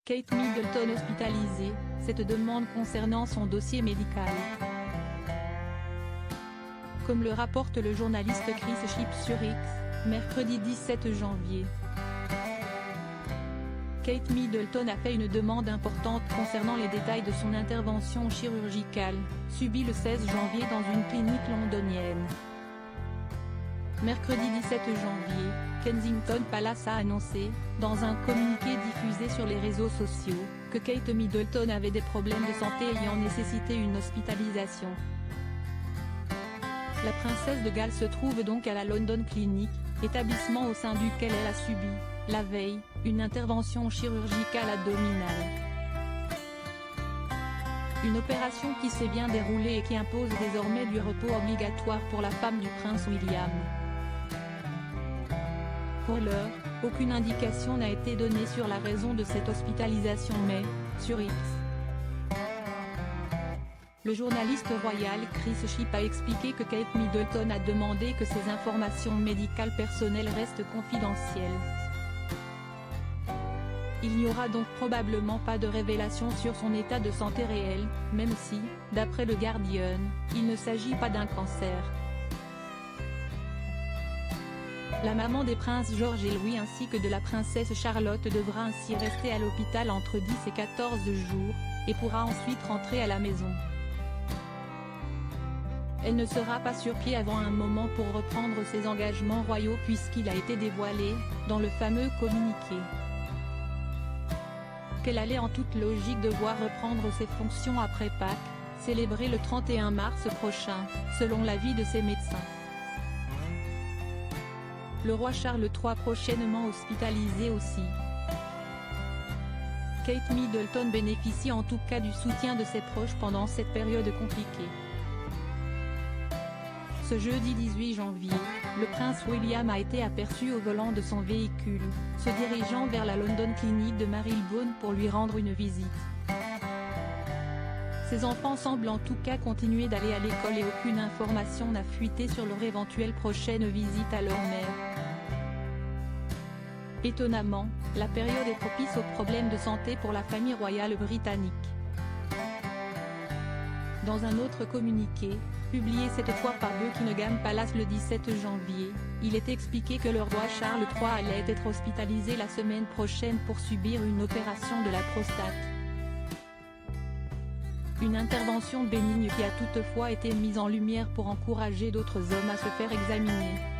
Kate Middleton hospitalisée, cette demande concernant son dossier médical. Comme le rapporte le journaliste Chris Shipp sur X, mercredi 17 janvier. Kate Middleton a fait une demande importante concernant les détails de son intervention chirurgicale, subie le 16 janvier dans une clinique londonienne. Mercredi 17 janvier, Kensington Palace a annoncé, dans un communiqué diffusé sur les réseaux sociaux, que Kate Middleton avait des problèmes de santé ayant nécessité une hospitalisation. La princesse de Galles se trouve donc à la London Clinic, établissement au sein duquel elle a subi, la veille, une intervention chirurgicale abdominale. Une opération qui s'est bien déroulée et qui impose désormais du repos obligatoire pour la femme du prince William. Pour l'heure, aucune indication n'a été donnée sur la raison de cette hospitalisation mais, sur X, le journaliste royal Chris Shipp a expliqué que Kate Middleton a demandé que ses informations médicales personnelles restent confidentielles. Il n'y aura donc probablement pas de révélation sur son état de santé réel, même si, d'après le Guardian, il ne s'agit pas d'un cancer. La maman des princes George et Louis ainsi que de la princesse Charlotte devra ainsi rester à l'hôpital entre 10 et 14 jours, et pourra ensuite rentrer à la maison. Elle ne sera pas sur pied avant un moment pour reprendre ses engagements royaux puisqu'il a été dévoilé, dans le fameux communiqué, qu'elle allait en toute logique devoir reprendre ses fonctions après Pâques, célébré le 31 mars prochain, selon l'avis de ses médecins. Le roi Charles III prochainement hospitalisé aussi. Kate Middleton bénéficie en tout cas du soutien de ses proches pendant cette période compliquée. Ce jeudi 18 janvier, le prince William a été aperçu au volant de son véhicule, se dirigeant vers la London Clinic de Marylebone pour lui rendre une visite. Ses enfants semblent en tout cas continuer d'aller à l'école et aucune information n'a fuité sur leur éventuelle prochaine visite à leur mère. Étonnamment, la période est propice aux problèmes de santé pour la famille royale britannique. Dans un autre communiqué, publié cette fois par Buckingham Palace le 17 janvier, il est expliqué que le roi Charles III allait être hospitalisé la semaine prochaine pour subir une opération de la prostate. Une intervention bénigne qui a toutefois été mise en lumière pour encourager d'autres hommes à se faire examiner.